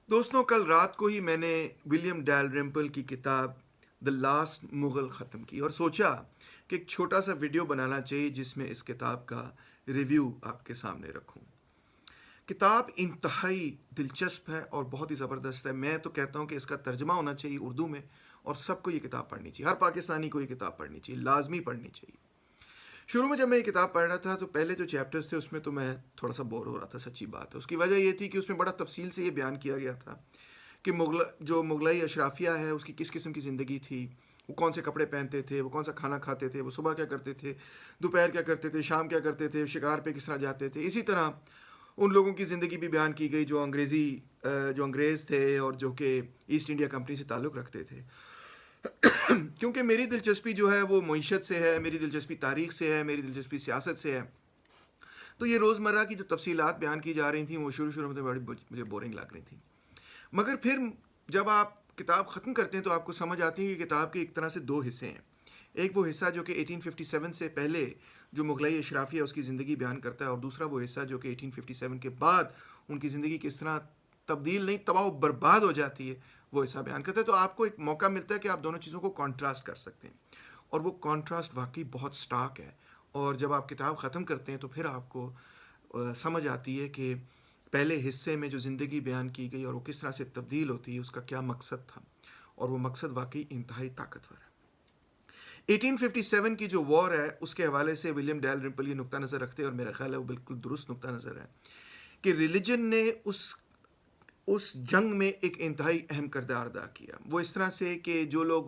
دوستوں، کل رات کو ہی میں نے ولیم ڈیل ریمپل کی کتاب دا لاسٹ مغل ختم کی اور سوچا کہ ایک چھوٹا سا ویڈیو بنانا چاہیے جس میں اس کتاب کا ریویو آپ کے سامنے رکھوں۔ کتاب انتہائی دلچسپ ہے اور بہت ہی زبردست ہے۔ میں تو کہتا ہوں کہ اس کا ترجمہ ہونا چاہیے اردو میں، اور سب کو یہ کتاب پڑھنی چاہیے، ہر پاکستانی کو یہ کتاب پڑھنی چاہیے، لازمی پڑھنی چاہیے۔ شروع میں جب میں یہ کتاب پڑھ رہا تھا تو پہلے جو چیپٹرز تھے اس میں تو میں تھوڑا سا بور ہو رہا تھا، سچی بات ہے۔ اس کی وجہ یہ تھی کہ اس میں بڑا تفصیل سے یہ بیان کیا گیا تھا کہ جو مغلائی اشرافیہ ہے اس کی کس قسم کی زندگی تھی، وہ کون سے کپڑے پہنتے تھے، وہ کون سا کھانا کھاتے تھے، وہ صبح کیا کرتے تھے، دوپہر کیا کرتے تھے، شام کیا کرتے تھے، شکار پہ کس طرح جاتے تھے۔ اسی طرح ان لوگوں کی زندگی بھی بیان کی گئی جو انگریز تھے اور جو کہ ایسٹ انڈیا کمپنی سے تعلق رکھتے تھے۔ کیونکہ میری دلچسپی جو ہے وہ معیشت سے ہے، میری دلچسپی تاریخ سے ہے، میری دلچسپی سیاست سے ہے، تو یہ روزمرہ کی جو تفصیلات بیان کی جا رہی تھیں وہ شروع میں بڑی مجھے بورنگ لگ رہی تھیں۔ مگر پھر جب آپ کتاب ختم کرتے ہیں تو آپ کو سمجھ آتی ہے کہ کتاب کے ایک طرح سے دو حصے ہیں۔ ایک وہ حصہ جو کہ 1857 سے پہلے جو مغلائی اشرافیہ اس کی زندگی بیان کرتا ہے، اور دوسرا وہ حصہ جو کہ 1857 کے بعد ان کی زندگی کس طرح تبدیل نہیں تباہ و برباد ہو جاتی ہے وہ حصہ بیان کرتا ہے۔ تو آپ کو ایک موقع ملتا ہے کہ آپ دونوں چیزوں کو کانٹراسٹ کر سکتے ہیں، اور وہ کانٹراسٹ واقعی بہت سٹارک ہے۔ اور جب آپ کتاب ختم کرتے ہیں تو پھر آپ کو سمجھ آتی ہے کہ پہلے حصے میں جو زندگی بیان کی گئی اور وہ کس طرح سے تبدیل ہوتی ہے، اس کا کیا مقصد تھا، اور وہ مقصد واقعی انتہائی طاقتور ہے۔ 1857 کی جو وار ہے اس کے حوالے سے ولیم ڈیل ریمپل یہ نقطہ نظر رکھتے ہیں، اور میرا خیال ہے وہ بالکل درست نقطہ نظر ہے، کہ ریلیجن نے اس جنگ میں ایک انتہائی اہم کردار ادا کیا۔ وہ اس طرح سے کہ جو لوگ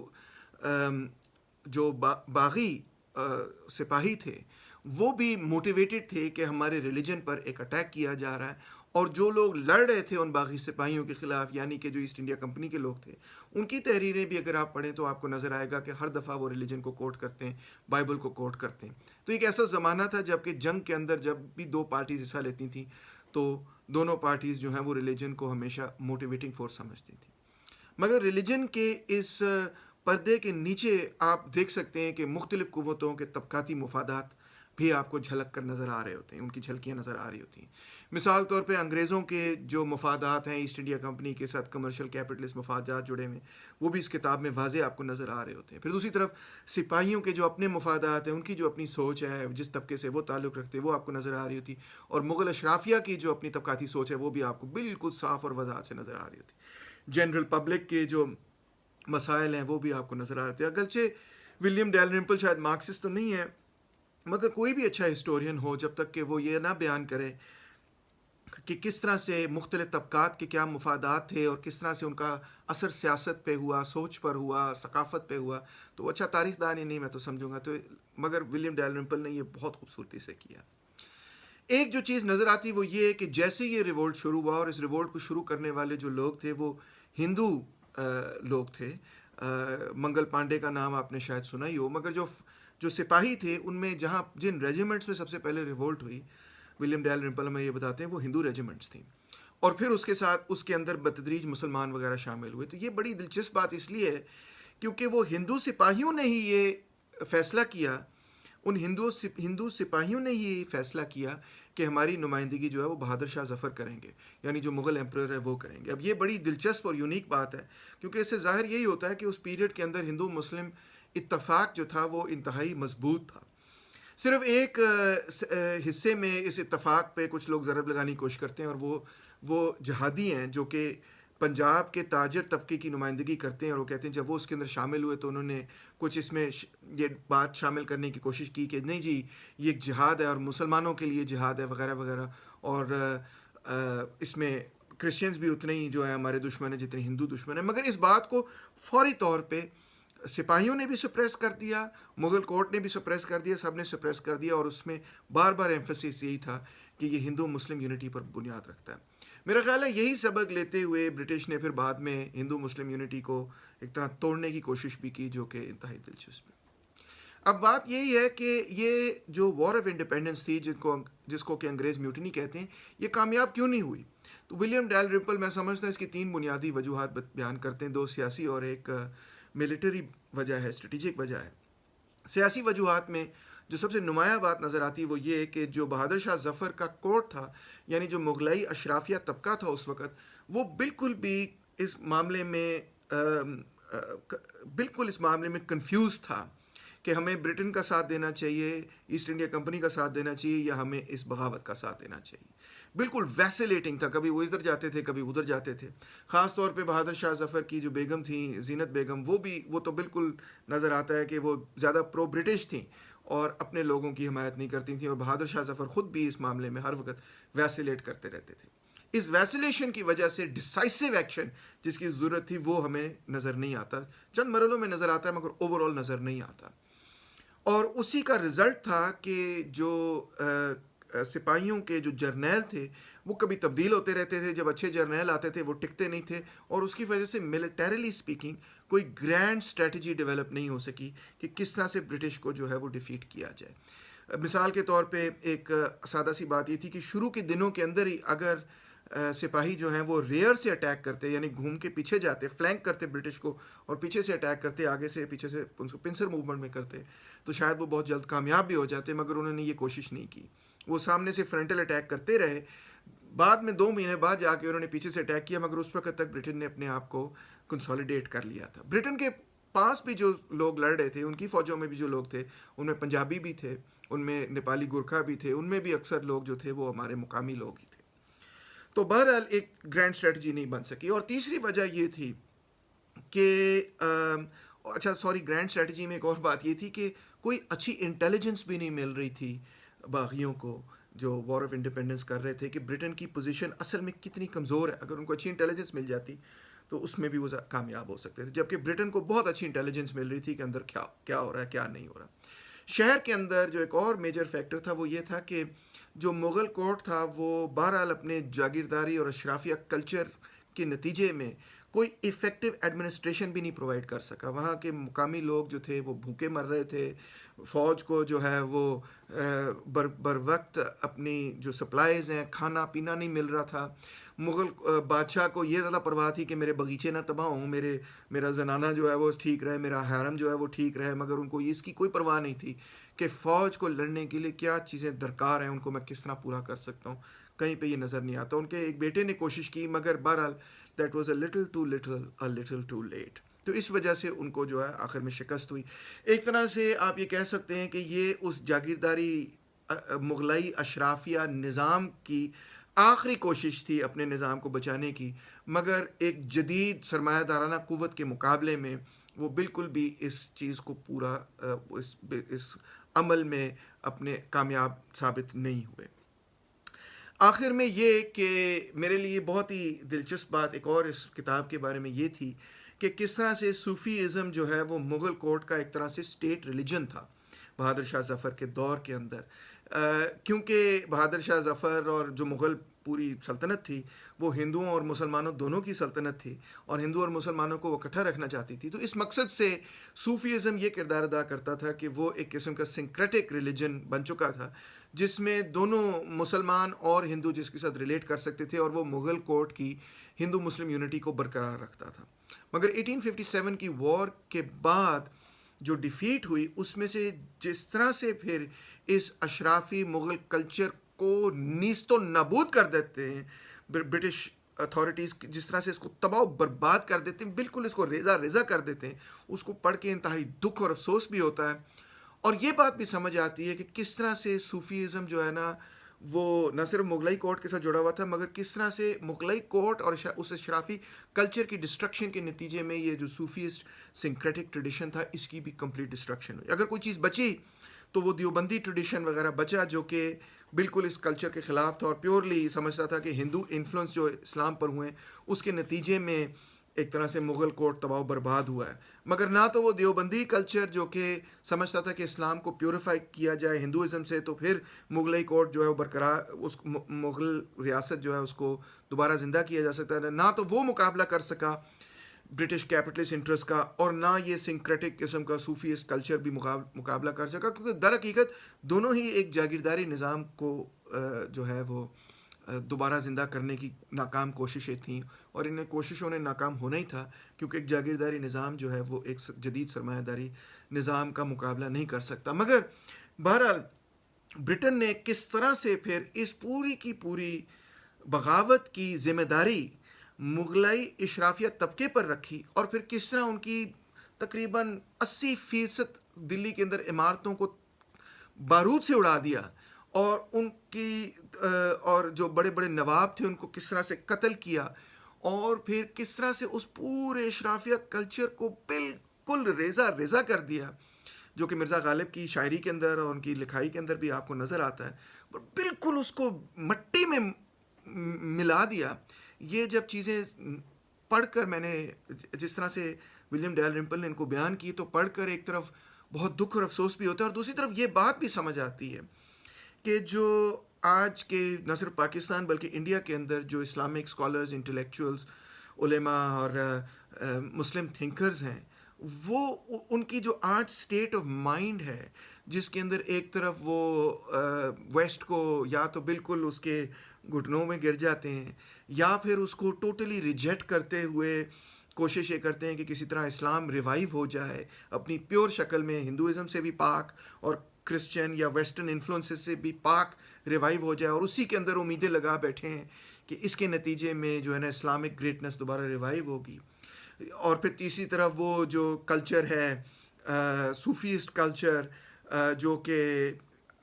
جو باغی سپاہی تھے وہ بھی موٹیویٹڈ تھے کہ ہمارے ریلیجن پر ایک اٹیک کیا جا رہا ہے، اور جو لوگ لڑ رہے تھے ان باغی سپاہیوں کے خلاف، یعنی کہ جو ایسٹ انڈیا کمپنی کے لوگ تھے، ان کی تحریریں بھی اگر آپ پڑھیں تو آپ کو نظر آئے گا کہ ہر دفعہ وہ ریلیجن کو کوٹ کرتے ہیں، بائبل کو کوٹ کرتے ہیں۔ تو ایک ایسا زمانہ تھا جب کہ جنگ کے اندر جب بھی دو پارٹیز حصہ لیتی تھیں تو دونوں پارٹیز جو ہیں وہ ریلیجن کو ہمیشہ موٹیویٹنگ فورس سمجھتی تھیں۔ مگر ریلیجن کے اس پردے کے نیچے آپ دیکھ سکتے ہیں کہ مختلف قوتوں کے طبقاتی مفادات بھی آپ کو جھلک کر نظر آ رہے ہوتے ہیں، ان کی جھلکیاں نظر آ رہی ہوتی ہیں۔ مثال طور پہ انگریزوں کے جو مفادات ہیں ایسٹ انڈیا کمپنی کے ساتھ، کمرشل کیپٹلسٹ مفادات جڑے ہوئے، وہ بھی اس کتاب میں واضح آپ کو نظر آ رہے ہوتے ہیں۔ پھر دوسری طرف سپاہیوں کے جو اپنے مفادات ہیں، ان کی جو اپنی سوچ ہے، جس طبقے سے وہ تعلق رکھتے ہیں، وہ آپ کو نظر آ رہی ہوتی، اور مغل اشرافیہ کی جو اپنی طبقاتی سوچ ہے وہ بھی آپ کو بالکل صاف اور وضاحت سے نظر آ رہی ہوتی۔ جنرل پبلک کے جو مسائل ہیں وہ بھی آپ کو نظر آ رہے تھے۔ اگرچہ ولیم ڈیل ریمپل شاید مارکسسٹ تو نہیں ہے، مگر کوئی بھی اچھا ہسٹورین ہو جب تک کہ وہ یہ نہ بیان کرے کہ کس طرح سے مختلف طبقات کے کیا مفادات تھے اور کس طرح سے ان کا اثر سیاست پہ ہوا، سوچ پر ہوا، ثقافت پہ ہوا، تو وہ اچھا تاریخ دان ہی نہیں میں تو سمجھوں گا۔ تو مگر ولیم ڈیل ریمپل نے یہ بہت خوبصورتی سے کیا۔ ایک جو چیز نظر آتی وہ یہ ہے کہ جیسے یہ ریولٹ شروع ہوا، اور اس ریولٹ کو شروع کرنے والے جو لوگ تھے وہ ہندو لوگ تھے۔ منگل پانڈے کا نام آپ نے شاید سنا ہی ہو، مگر جو سپاہی تھے ان میں جن ریجیمنٹس میں سب سے پہلے ریولٹ ہوئی، ولیم ڈیل ریمپل ہمیں یہ بتاتے ہیں وہ ہندو ریجیمنٹس تھیں، اور پھر اس کے ساتھ اس کے اندر بتدریج مسلمان وغیرہ شامل ہوئے۔ تو یہ بڑی دلچسپ بات اس لیے ہے کیونکہ وہ ہندو سپاہیوں نے ہی یہ فیصلہ کیا، ان ہندو سپاہیوں نے یہ فیصلہ کیا کہ ہماری نمائندگی جو ہے وہ بہادر شاہ ظفر کریں گے، یعنی جو مغل ایمپرر ہے وہ کریں گے۔ اب یہ بڑی دلچسپ اور یونیک بات ہے، کیونکہ اس سے ظاہر یہی ہوتا ہے کہ اس پیریڈ کے اندر ہندو مسلم اتفاق جو تھا وہ انتہائی مضبوط تھا۔ صرف ایک حصے میں اس اتفاق پہ کچھ لوگ ضرب لگانے کی کوشش کرتے ہیں، اور وہ جہادی ہیں جو کہ پنجاب کے تاجر طبقے کی نمائندگی کرتے ہیں، اور وہ کہتے ہیں جب وہ اس کے اندر شامل ہوئے تو انہوں نے کچھ اس میں یہ بات شامل کرنے کی کوشش کی کہ نہیں جی یہ ایک جہاد ہے اور مسلمانوں کے لیے جہاد ہے وغیرہ وغیرہ، اور اس میں کرسچنز بھی اتنے ہی جو ہے ہمارے دشمن ہیں جتنے ہندو دشمن ہیں۔ مگر اس بات کو فوری طور پہ سپاہیوں نے بھی سپریس کر دیا، مغل کورٹ نے بھی سپریس کر دیا، سب نے سپریس کر دیا، اور اس میں بار بار ایمفیسس یہی تھا کہ یہ ہندو مسلم یونٹی پر بنیاد رکھتا ہے۔ میرا خیال ہے یہی سبق لیتے ہوئے برٹش نے پھر بعد میں ہندو مسلم یونٹی کو ایک طرح توڑنے کی کوشش بھی کی، جو کہ انتہائی دلچسپ ہے۔ اب بات یہی ہے کہ یہ جو وار آف انڈیپینڈنس تھی جس کو کہ انگریز میوٹنی کہتے ہیں، یہ کامیاب کیوں نہیں ہوئی؟ تو ولیم ڈیل ریمپل میں سمجھتا ہوں اس کی تین بنیادی وجوہات بیان کرتے ہیں، دو سیاسی اور ایک ملٹری وجہ ہے، اسٹریٹجک وجہ ہے۔ سیاسی وجوہات میں جو سب سے نمایاں بات نظر آتی ہے وہ یہ ہے کہ جو بہادر شاہ ظفر کا کورٹ تھا، یعنی جو مغلائی اشرافیہ طبقہ تھا اس وقت، وہ بالکل بھی اس معاملے میں بالکل اس معاملے میں کنفیوز تھا کہ ہمیں برٹن کا ساتھ دینا چاہیے، ایسٹ انڈیا کمپنی کا ساتھ دینا چاہیے، یا ہمیں اس بغاوت کا ساتھ دینا چاہیے. بالکل ویسیلیٹنگ تھا، کبھی وہ ادھر جاتے تھے کبھی ادھر جاتے تھے. خاص طور پہ بہادر شاہ ظفر کی جو بیگم تھیں زینت بیگم، وہ تو بالکل نظر آتا ہے کہ وہ زیادہ پرو برٹش تھیں اور اپنے لوگوں کی حمایت نہیں کرتی تھیں، اور بہادر شاہ ظفر خود بھی اس معاملے میں ہر وقت ویسیلیٹ کرتے رہتے تھے. اس ویسیلیشن کی وجہ سے ڈسائسو ایکشن جس کی ضرورت تھی وہ ہمیں نظر نہیں آتا. چند مرحلوں میں نظر آتا ہے مگر اوور آل نظر نہیں آتا. اور اسی کا رزلٹ تھا کہ جو سپاہیوں کے جو جرنیل تھے وہ کبھی تبدیل ہوتے رہتے تھے. جب اچھے جرنیل آتے تھے وہ ٹکتے نہیں تھے، اور اس کی وجہ سے ملیٹریلی اسپیکنگ کوئی گرینڈ اسٹریٹجی ڈیولپ نہیں ہو سکی کہ کس طرح سے برٹش کو جو ہے وہ ڈیفیٹ کیا جائے. مثال کے طور پہ ایک سادہ سی بات یہ تھی کہ شروع کے دنوں کے اندر ہی اگر سپاہی جو ہیں وہ ریئر سے اٹیک کرتے، یعنی گھوم کے پیچھے جاتے، فلینک کرتے برٹش کو، اور پیچھے سے اٹیک کرتے، آگے سے پیچھے سے ان کو پنسر موومنٹ میں کرتے، تو شاید وہ بہت جلد کامیاب بھی ہو جاتے. مگر انہوں نے یہ کوشش نہیں کی، وہ سامنے سے فرنٹل اٹیک کرتے رہے. بعد میں 2 مہینے بعد جا کے انہوں نے پیچھے سے اٹیک کیا، مگر اس وقت تک برٹن نے اپنے آپ کو کنسالیڈیٹ کر لیا تھا. برٹن کے پاس بھی جو لوگ لڑ رہے تھے، ان کی فوجوں میں بھی جو لوگ تھے، ان میں پنجابی بھی تھے، ان میں نیپالی گورکھا بھی تھے، ان میں بھی اکثر لوگ جو تھے وہ ہمارے مقامی لوگ ہی تھے. تو بہرحال ایک گرینڈ اسٹریٹجی نہیں بن سکی. اور تیسری وجہ یہ تھی کہ گرینڈ اسٹریٹجی میں ایک اور بات یہ تھی کہ کوئی اچھی انٹیلیجنس بھی نہیں مل رہی تھی باغیوں کو جو وار آف انڈیپینڈنس کر رہے تھے کہ برٹن کی پوزیشن اصل میں کتنی کمزور ہے. اگر ان کو اچھی انٹیلیجنس مل جاتی تو اس میں بھی وہ کامیاب ہو سکتے تھے، جبکہ برٹن کو بہت اچھی انٹیلیجنس مل رہی تھی کہ اندر کیا ہو رہا ہے کیا نہیں ہو رہا. شہر کے اندر جو ایک اور میجر فیکٹر تھا وہ یہ تھا کہ جو مغل کورٹ تھا وہ بہرحال اپنے جاگیرداری اور اشرافیہ کلچر کے نتیجے میں کوئی ایفیکٹو ایڈمنسٹریشن بھی نہیں پرووائڈ کر سکا. وہاں کے مقامی لوگ جو تھے وہ بھوکے مر رہے تھے، فوج کو جو ہے وہ بر وقت اپنی جو سپلائیز ہیں کھانا پینا نہیں مل رہا تھا. مغل بادشاہ کو یہ زیادہ پرواہ تھی کہ میرے باغیچے نہ تباہ ہوں، میرا زنانہ جو ہے وہ ٹھیک رہے، میرا حرم جو ہے وہ ٹھیک رہے، مگر ان کو اس کی کوئی پرواہ نہیں تھی کہ فوج کو لڑنے کے لیے کیا چیزیں درکار ہیں، ان کو میں کس طرح پورا کر سکتا ہوں. کہیں پہ یہ نظر نہیں آتا. ان کے ایک بیٹے نے کوشش کی مگر بہرحال that was a little too late. تو اس وجہ سے ان کو جو ہے آخر میں شکست ہوئی. ایک طرح سے آپ یہ کہہ سکتے ہیں کہ یہ اس جاگیرداری مغلائی اشرافیہ نظام کی آخری کوشش تھی اپنے نظام کو بچانے کی، مگر ایک جدید سرمایہ دارانہ قوت کے مقابلے میں وہ بالکل بھی اس چیز کو پورا اس عمل میں اپنے کامیاب ثابت نہیں ہوئے. آخر میں یہ کہ میرے لیے بہت ہی دلچسپ بات ایک اور اس کتاب کے بارے میں یہ تھی کہ کس طرح سے صوفی ازم جو ہے وہ مغل کورٹ کا ایک طرح سے اسٹیٹ ریلیجن تھا بہادر شاہ ظفر کے دور کے اندر. کیونکہ بہادر شاہ ظفر اور جو مغل پوری سلطنت تھی وہ ہندوؤں اور مسلمانوں دونوں کی سلطنت تھی، اور ہندو اور مسلمانوں کو وہ اکٹھا رکھنا چاہتی تھی. تو اس مقصد سے صوفی ازم یہ کردار ادا کرتا تھا کہ وہ ایک قسم کا سنکریٹک ریلیجن بن چکا تھا جس میں دونوں مسلمان اور ہندو جس کے ساتھ ریلیٹ کر سکتے تھے، اور وہ مغل کورٹ کی ہندو مسلم یونٹی کو برقرار رکھتا تھا. مگر 1857 کی وار کے بعد جو ڈیفیٹ ہوئی اس میں سے جس طرح سے پھر اس اشرافی مغل کلچر کو نیست و نابود کر دیتے ہیں برٹش اتھارٹیز، جس طرح سے اس کو تباہ و برباد کر دیتے ہیں، بالکل اس کو ریزہ ریزہ کر دیتے ہیں، اس کو پڑھ کے انتہائی دکھ اور افسوس بھی ہوتا ہے. اور یہ بات بھی سمجھ آتی ہے کہ کس طرح سے صوفی ازم جو ہے نا وہ نہ صرف مغلائی کورٹ کے ساتھ جڑا ہوا تھا، مگر کس طرح سے مغلائی کورٹ اور اس اشرافی کلچر کی ڈسٹرکشن کے نتیجے میں یہ جو صوفیسٹ سنکریٹک ٹریڈیشن تھا اس کی بھی کمپلیٹ ڈسٹرکشن ہوئی. اگر کوئی چیز بچی تو وہ دیوبندی ٹریڈیشن وغیرہ بچا جو کہ بالکل اس کلچر کے خلاف تھا اور پیورلی سمجھتا تھا کہ ہندو انفلوئنس جو اسلام پر ہوئے اس کے نتیجے میں ایک طرح سے مغل کورٹ تباہ و برباد ہوا ہے. مگر نہ تو وہ دیوبندی کلچر جو کہ سمجھتا تھا کہ اسلام کو پیوریفائی کیا جائے ہندوازم سے، تو پھر مغلائی کورٹ جو ہے وہ برقرار، اس مغل ریاست جو ہے اس کو دوبارہ زندہ کیا جا سکتا ہے، نہ تو وہ مقابلہ کر سکا برٹش کیپٹلسٹ انٹرسٹ کا، اور نہ یہ سنکریٹک قسم کا صوفیسٹ کلچر بھی مقابلہ کر سکا، کیونکہ در حقیقت دونوں ہی ایک جاگیرداری نظام کو جو ہے وہ دوبارہ زندہ کرنے کی ناکام کوششیں تھیں، اور ان کوششوں نے ناکام ہونا ہی تھا کیونکہ ایک جاگیرداری نظام جو ہے وہ ایک جدید سرمایہ داری نظام کا مقابلہ نہیں کر سکتا. مگر بہرحال برٹن نے کس طرح سے پھر اس پوری کی پوری بغاوت کی ذمہ داری مغلائی اشرافیہ طبقے پر رکھی، اور پھر کس طرح ان کی تقریباً 80% دلی کے اندر عمارتوں کو بارود سے اڑا دیا، اور ان کی اور جو بڑے بڑے نواب تھے ان کو کس طرح سے قتل کیا، اور پھر کس طرح سے اس پورے اشرافیہ کلچر کو بالکل ریزہ ریزہ کر دیا، جو کہ مرزا غالب کی شاعری کے اندر اور ان کی لکھائی کے اندر بھی آپ کو نظر آتا ہے، بالکل اس کو مٹی میں ملا دیا۔ یہ جب چیزیں پڑھ کر میں نے جس طرح سے ولیم ڈیل رمپل نے ان کو بیان کی، تو پڑھ کر ایک طرف بہت دکھ اور افسوس بھی ہوتا ہے، اور دوسری طرف یہ بات بھی سمجھ آتی ہے کہ جو آج کے نہ صرف پاکستان بلکہ انڈیا کے اندر جو اسلامک اسکالرز، انٹلیکچوئلز، علماء اور مسلم تھنکرز ہیں، وہ ان کی جو آج سٹیٹ آف مائنڈ ہے، جس کے اندر ایک طرف وہ ویسٹ کو یا تو بالکل اس کے گھٹنوں میں گر جاتے ہیں، یا پھر اس کو ٹوٹلی ریجیکٹ کرتے ہوئے کوشش یہ کرتے ہیں کہ کسی طرح اسلام ریوائیو ہو جائے اپنی پیور شکل میں، ہندوازم سے بھی پاک اور کرسچن یا ویسٹرن انفلوئنسز سے بھی پاک ریوائیو ہو جائے، اور اسی کے اندر امیدیں لگا بیٹھے ہیں کہ اس کے نتیجے میں جو ہے نا اسلامک گریٹنس دوبارہ ریوائیو ہوگی۔ اور پھر تیسری طرف وہ جو کلچر ہے صوفیسٹ کلچر، جو کہ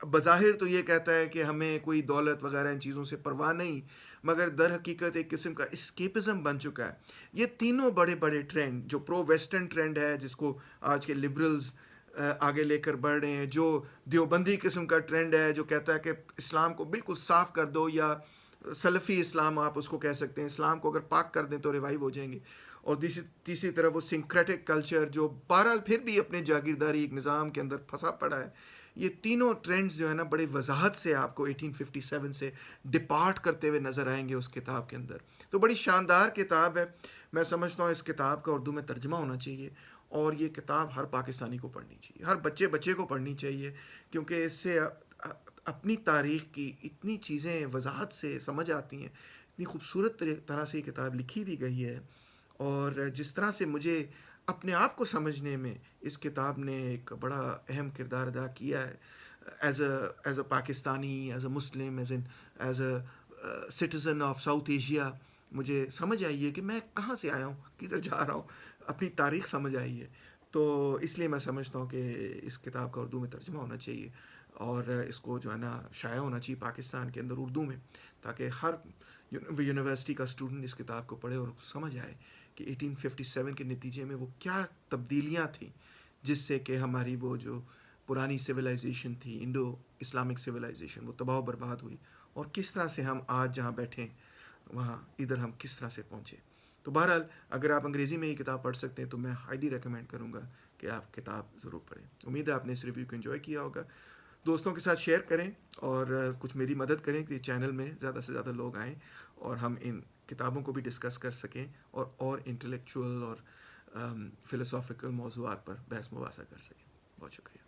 بظاہر تو یہ کہتا ہے کہ ہمیں کوئی دولت وغیرہ ان چیزوں سے پرواہ نہیں، مگر در حقیقت ایک قسم کا اسکیپزم بن چکا ہے۔ یہ تینوں بڑے بڑے ٹرینڈ، جو پرو ویسٹرن ٹرینڈ ہے جس کو آج کے لبرلز آگے لے کر بڑھ رہے ہیں، جو دیوبندی قسم کا ٹرینڈ ہے جو کہتا ہے کہ اسلام کو بالکل صاف کر دو، یا سلفی اسلام آپ اس کو کہہ سکتے ہیں، اسلام کو اگر پاک کر دیں تو ریوائیو ہو جائیں گے، اور تیسری طرف وہ سنکریٹک کلچر جو بہرحال پھر بھی اپنے جاگیرداری ایک نظام کے اندر پھنسا پڑا ہے۔ یہ تینوں ٹرینڈز جو ہے نا بڑے وضاحت سے آپ کو 1857 سے ڈپارٹ کرتے ہوئے نظر آئیں گے اس کتاب کے اندر۔ تو بڑی شاندار کتاب ہے، میں سمجھتا ہوں اس کتاب کا اردو میں ترجمہ ہونا چاہیے، اور یہ کتاب ہر پاکستانی کو پڑھنی چاہیے، ہر بچے کو پڑھنی چاہیے، کیونکہ اس سے اپنی تاریخ کی اتنی چیزیں وضاحت سے سمجھ آتی ہیں، اتنی خوبصورت طرح سے یہ کتاب لکھی بھی گئی ہے، اور جس طرح سے مجھے اپنے آپ کو سمجھنے میں اس کتاب نے ایک بڑا اہم کردار ادا کیا ہے، as a Pakistani, as a Muslim, as a citizen of south Asia, مجھے سمجھ آئی ہے کہ میں کہاں سے آیا ہوں، کدھر جا رہا ہوں، اپنی تاریخ سمجھ آئی ہے۔ تو اس لیے میں سمجھتا ہوں کہ اس کتاب کا اردو میں ترجمہ ہونا چاہیے، اور اس کو جو ہے نا شائع ہونا چاہیے پاکستان کے اندر اردو میں، تاکہ ہر یونیورسٹی کا اسٹوڈنٹ اس کتاب کو پڑھے اور سمجھ آئے کہ 1857 کے نتیجے میں وہ کیا تبدیلیاں تھیں، جس سے کہ ہماری وہ جو پرانی سویلائزیشن تھی، انڈو اسلامک سویلائزیشن، وہ تباہ و برباد ہوئی، اور کس طرح سے ہم آج جہاں بیٹھیں وہاں ادھر ہم کس طرح سے پہنچے۔ تو بہرحال اگر آپ انگریزی میں یہ کتاب پڑھ سکتے ہیں تو میں ہائیلی ریکمینڈ کروں گا کہ آپ کتاب ضرور پڑھیں۔ امید ہے آپ نے اس ریویو کو انجوائے کیا ہوگا، دوستوں کے ساتھ شیئر کریں، اور کچھ میری مدد کریں کہ چینل میں زیادہ سے زیادہ لوگ آئیں اور ہم ان کتابوں کو بھی ڈسکس کر سکیں، اور انٹلیکچوئل اور فلسافیکل موضوعات پر بحث مباحثہ کر سکیں۔ بہت شکریہ۔